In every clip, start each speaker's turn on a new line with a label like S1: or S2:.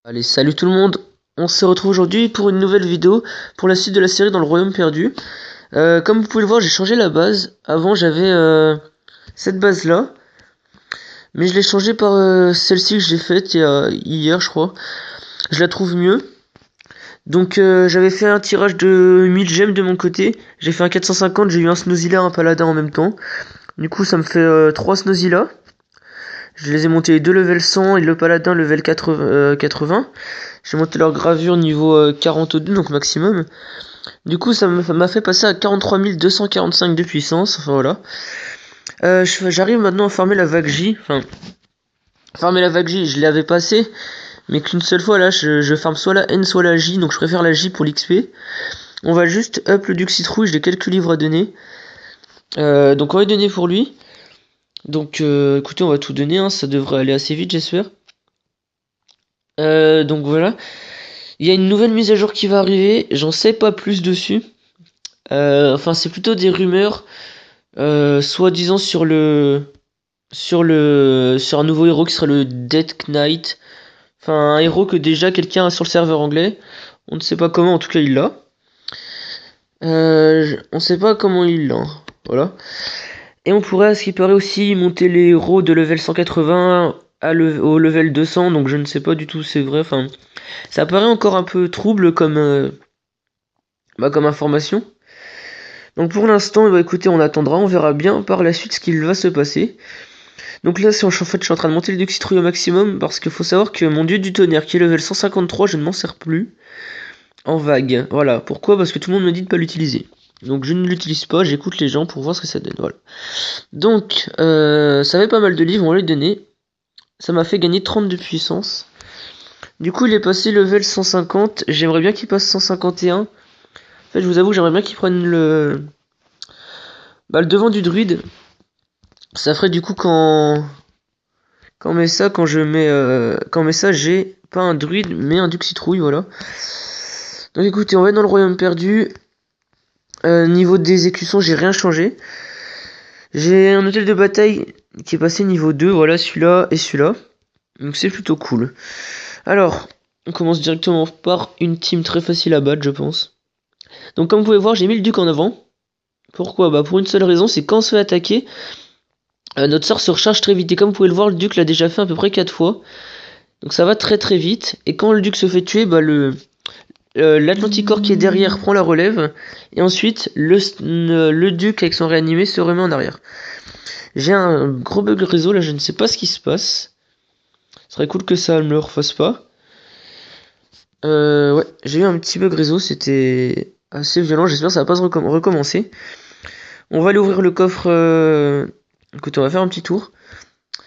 S1: Allez, salut tout le monde. On se retrouve aujourd'hui pour une nouvelle vidéo pour la suite de la série dans le Royaume perdu. Comme vous pouvez le voir, j'ai changé la base. Avant, j'avais cette base-là, mais je l'ai changée par celle-ci que j'ai faite hier, je crois. Je la trouve mieux. Donc, j'avais fait un tirage de 1000 gemmes de mon côté. J'ai fait un 450, j'ai eu un Snowzilla et un Paladin en même temps. Du coup, ça me fait 3 Snowzilla. Je les ai montés les deux level 100 et le Paladin level 80. J'ai monté leur gravure niveau 42, donc maximum. Du coup, ça m'a fait passer à 43 245 de puissance. Enfin voilà. J'arrive maintenant à farmer la vague J. Enfin, farmer la vague J, je l'avais passé, mais qu'une seule fois là, je farme soit la N, soit la J. Donc je préfère la J pour l'XP. On va juste up le Duc Citrouille, j'ai quelques livres à donner. Donc on va y donner pour lui. Donc écoutez, on va tout donner, hein, ça devrait aller assez vite, j'espère. Donc voilà. Il y a une nouvelle mise à jour qui va arriver, j'en sais pas plus dessus. Enfin, c'est plutôt des rumeurs, soi-disant sur un nouveau héros qui sera le Death Knight. Enfin, un héros que déjà quelqu'un a sur le serveur anglais. On ne sait pas comment, en tout cas il l'a. On sait pas comment il l'a. Voilà. Et on pourrait, à ce qui paraît aussi, monter les héros de level 180 au level 200. Donc je ne sais pas du tout, c'est vrai. Enfin, ça paraît encore un peu trouble comme information. Donc pour l'instant, bah écoutez, on attendra, on verra bien par la suite ce qu'il va se passer. Donc là, en fait, je suis en train de monter le Duc Citrouille au maximum, parce qu'il faut savoir que mon dieu du tonnerre, qui est level 153, je ne m'en sers plus en vague. Voilà, pourquoi? Parce que tout le monde me dit de pas l'utiliser. Donc je ne l'utilise pas, j'écoute les gens pour voir ce que ça donne, voilà. Donc, ça fait pas mal de livres, on va lui donner. Ça m'a fait gagner 30 de puissance. Du coup, il est passé level 150, j'aimerais bien qu'il passe 151. En fait, je vous avoue, j'aimerais bien qu'il prenne le devant du druide. Ça ferait du coup quand on met ça, quand on met ça, j'ai pas un druide mais un duc citrouille, voilà. Donc écoutez, on va être dans le royaume perdu. Niveau des écussons, j'ai rien changé. J'ai un hôtel de bataille qui est passé niveau 2, voilà, celui-là et celui-là. Donc c'est plutôt cool. Alors, on commence directement par une team très facile à battre, je pense. Donc comme vous pouvez voir, j'ai mis le duc en avant. Pourquoi? Bah pour une seule raison, c'est quand on se fait attaquer, notre sort se recharge très vite. Et comme vous pouvez le voir, le duc l'a déjà fait à peu près 4 fois. Donc ça va très très vite. Et quand le duc se fait tuer, bah l'Atlanticor qui est derrière prend la relève. Et ensuite, le duc avec son réanimé se remet en arrière. J'ai un gros bug réseau là, je ne sais pas ce qui se passe. Ce serait cool que ça ne me le refasse pas. Ouais, j'ai eu un petit bug réseau, c'était assez violent. J'espère que ça va pas se recommencer. On va aller ouvrir le coffre. Écoute, on va faire un petit tour.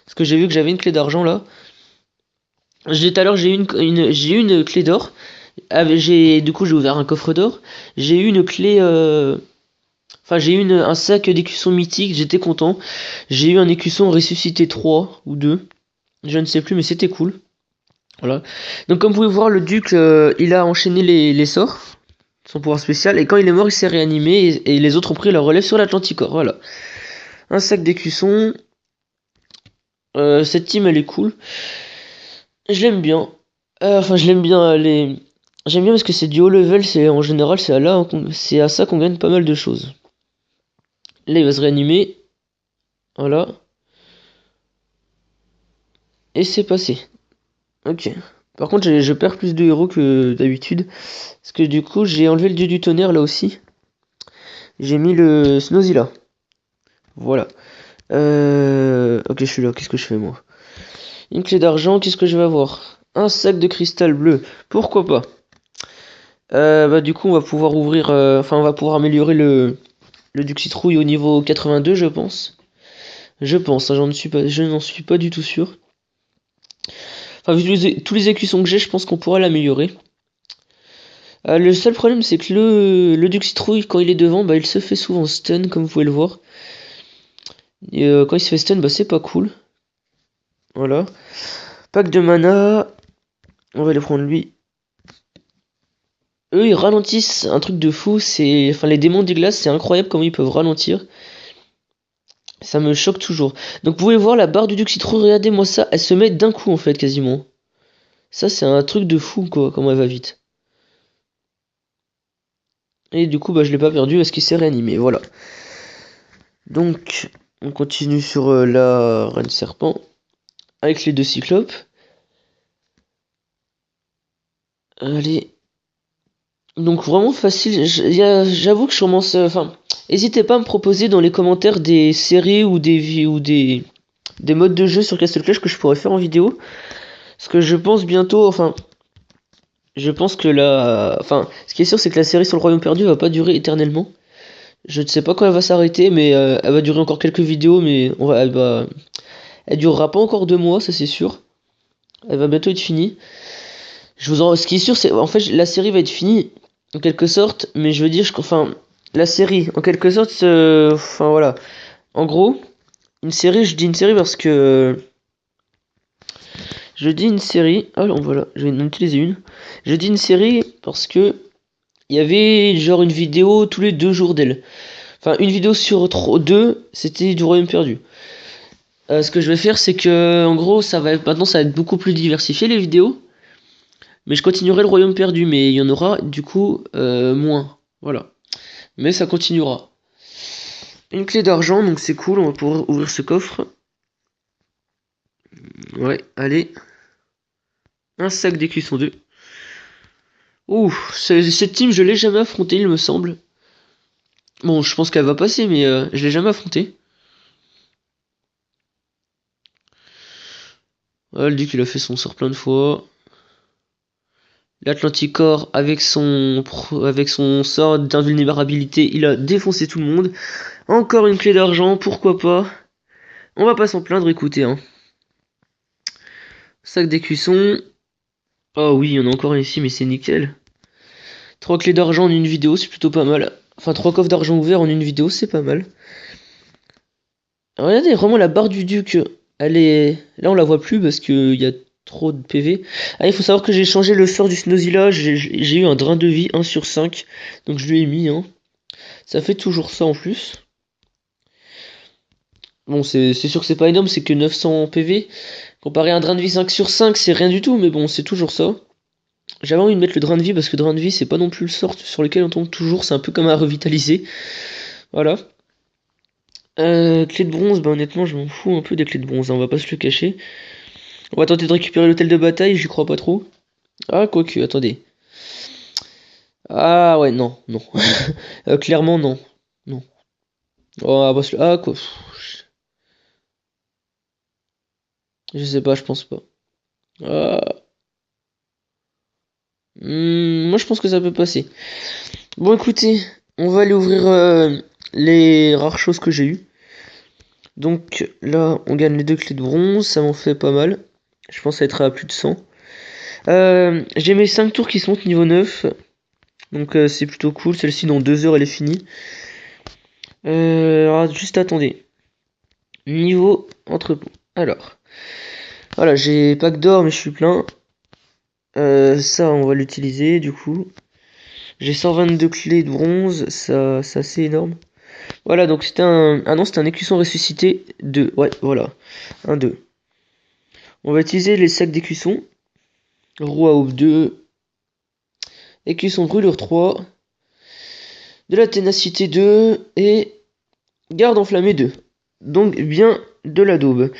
S1: Parce que j'ai vu que j'avais une clé d'argent là. Tout à l'heure, j'ai eu une clé d'or. Du coup, j'ai ouvert un coffre d'or. J'ai eu une clé. Enfin, j'ai eu un sac d'écussons mythiques. J'étais content. J'ai eu un écusson ressuscité 3 ou 2. Je ne sais plus, mais c'était cool. Voilà. Donc, comme vous pouvez voir, le duc, il a enchaîné les sorts. Son pouvoir spécial. Et quand il est mort, il s'est réanimé. Et les autres ont pris la relève sur l'Atlanticor. Voilà. Un sac d'écussons. Cette team, elle est cool. Je l'aime bien. Enfin, je l'aime bien. J'aime bien parce que c'est du haut level. En général, c'est à ça qu'on gagne pas mal de choses. Là, il va se réanimer. Voilà. Et c'est passé. Ok. Par contre, je perds plus de héros que d'habitude. Parce que du coup, j'ai enlevé le dieu du tonnerre là aussi. J'ai mis le Snowzilla. Voilà. Ok, je suis là. Qu'est-ce que je fais moi? Une clé d'argent, qu'est-ce que je vais avoir? Un sac de cristal bleu. Pourquoi pas? Bah du coup, on va pouvoir ouvrir... Enfin, on va pouvoir améliorer le Duc Citrouille au niveau 82, je pense. Je pense, hein, je n'en suis pas du tout sûr. Enfin, vu tous les écussons que j'ai, je pense qu'on pourra l'améliorer. Le seul problème, c'est que le Duc Citrouille, quand il est devant, bah il se fait souvent stun, comme vous pouvez le voir. Et quand il se fait stun, bah c'est pas cool. Voilà. Pack de mana. On va aller prendre lui. Eux, ils ralentissent un truc de fou. Enfin, les démons des glaces, c'est incroyable comment ils peuvent ralentir. Ça me choque toujours. Donc vous pouvez voir la barre du Duc Citrouille, regardez-moi ça, elle se met d'un coup en fait quasiment. Ça, c'est un truc de fou, quoi, comment elle va vite. Et du coup, bah, je l'ai pas perdu parce qu'il s'est réanimé, voilà. Donc, on continue sur la Reine Serpent avec les deux Cyclopes. Allez. Donc, vraiment facile. J'avoue que je commence. Enfin, n'hésitez pas à me proposer dans les commentaires des séries ou des modes de jeu sur Castle Clash que je pourrais faire en vidéo. Parce que je pense bientôt. Enfin, je pense que la. Enfin, ce qui est sûr, c'est que la série sur le Royaume perdu va pas durer éternellement. Je ne sais pas quand elle va s'arrêter, mais elle va durer encore quelques vidéos, mais elle durera pas encore 2 mois, ça c'est sûr. Elle va bientôt être finie. Ce qui est sûr, c'est en fait la série va être finie en quelque sorte, mais je veux dire, enfin, la série, en quelque sorte, enfin voilà. En gros, une série, je dis une série parce que je dis une série. Ah non, voilà, je vais en utiliser une. Je dis une série parce que il y avait genre une vidéo tous les 2 jours d'elle. Enfin, une vidéo sur deux, c'était du Royaume perdu. Ce que je vais faire, c'est que, en gros, maintenant, ça va être beaucoup plus diversifié les vidéos. Mais je continuerai le Royaume perdu, mais il y en aura du coup moins. Voilà. Mais ça continuera. Une clé d'argent, donc c'est cool, on va pouvoir ouvrir ce coffre. Ouais, allez. Un sac d'écusson 2. Ouh, cette team, je l'ai jamais affrontée, il me semble. Bon, je pense qu'elle va passer, mais je l'ai jamais affrontée. Ouais, elle dit qu'il a fait son sort plein de fois. L'Atlanticor, avec son sort d'invulnérabilité, il a défoncé tout le monde. Encore une clé d'argent, pourquoi pas. On va pas s'en plaindre, écoutez, hein. Sac d'écusson. Oh oui, il y en a encore un ici, mais c'est nickel. 3 clés d'argent en une vidéo, c'est plutôt pas mal. Enfin, 3 coffres d'argent ouverts en une vidéo, c'est pas mal. Regardez, vraiment la barre du duc, elle est... Là, on la voit plus parce qu'il y a trop de PV. Ah, il faut savoir que j'ai changé le sort du Snozilla, j'ai eu un drain de vie 1 sur 5. Donc je lui ai mis, hein. Ça fait toujours ça en plus. Bon, c'est sûr que c'est pas énorme, c'est que 900 PV. Comparé à un drain de vie 5 sur 5, c'est rien du tout, mais bon, c'est toujours ça. J'avais envie de mettre le drain de vie parce que drain de vie, c'est pas non plus le sort sur lequel on tombe toujours, c'est un peu comme à revitaliser. Voilà. Clé de bronze, bah honnêtement, je m'en fous un peu des clés de bronze, hein, on va pas se le cacher. On va tenter de récupérer l'hôtel de bataille, j'y crois pas trop. Ah, quoique, attendez. Ah, ouais, non, non. Clairement, non. Non. Oh, ah, quoi. Je sais pas, je pense pas. Ah. Moi, je pense que ça peut passer. Bon, écoutez, on va aller ouvrir les rares choses que j'ai eues. Donc là, on gagne les 2 clés de bronze, ça m'en fait pas mal. Je pense être à plus de 100. J'ai mes 5 tours qui sont niveau 9. Donc c'est plutôt cool. Celle-ci, dans 2 heures, elle est finie. Alors, juste attendez. Niveau entrepôt. Alors. Voilà, j'ai pack d'or, mais je suis plein. Ça, on va l'utiliser, du coup. J'ai 122 clés de bronze. Ça c'est assez énorme. Voilà, donc c'était un... Ah non, c'était un écusson ressuscité 2. Ouais, voilà. Un 2. On va utiliser les sacs d'écusson. Roi aube 2. Écusson brûlure 3. De la ténacité 2. Et garde enflammée 2. Donc bien de la daube.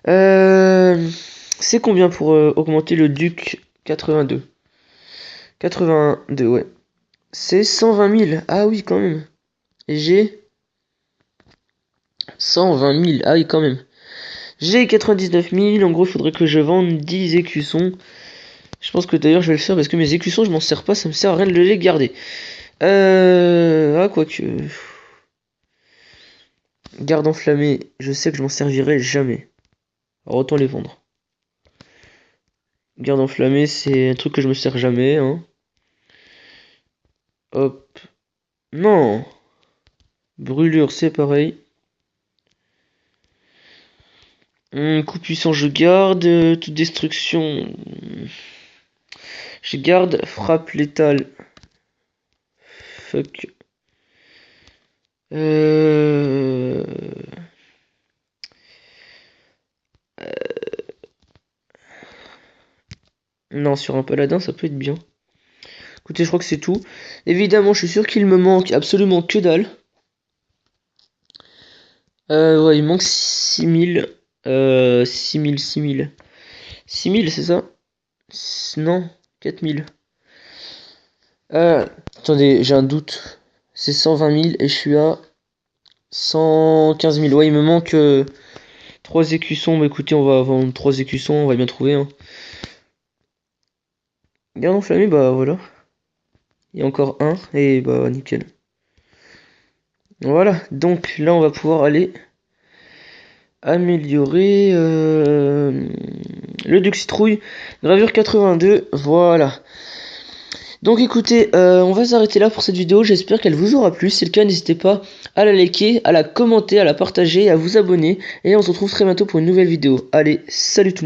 S1: C'est combien pour augmenter le duc 82? 82, ouais. C'est 120 000. Ah oui, quand même. Et j'ai 120 000. Ah oui, quand même. J'ai 99 000. En gros, il faudrait que je vende 10 écussons. Je pense que d'ailleurs, je vais le faire parce que mes écussons, je m'en sers pas. Ça me sert à rien de les garder. Ah, quoique. Garde enflammée. Je sais que je m'en servirai jamais. Alors, autant les vendre. Garde enflammée, c'est un truc que je me sers jamais, hein. Hop. Non. Brûlure, c'est pareil. Coup puissant, je garde. Toute destruction. Je garde. Frappe létale. Fuck. Euh... Non, sur un paladin, ça peut être bien. Écoutez, je crois que c'est tout. Évidemment, je suis sûr qu'il me manque absolument que dalle. Ouais, il manque 6000. 6000, 6000. 6000, c'est ça? Non, 4000. Attendez, j'ai un doute. C'est 120 000 et je suis à 115 000. Ouais, il me manque 3 écussons. Bah écoutez, on va vendre 3 écussons, on va bien trouver. Hein. Garde enflammé, bah voilà. Il y a encore un, et bah nickel. Voilà, donc là on va pouvoir aller améliorer le Duc Citrouille. Gravure 82, voilà. Donc écoutez, on va s'arrêter là pour cette vidéo, j'espère qu'elle vous aura plu. Si c'est le cas, n'hésitez pas à la liker, à la commenter, à la partager, à vous abonner. Et on se retrouve très bientôt pour une nouvelle vidéo. Allez, salut tout le monde.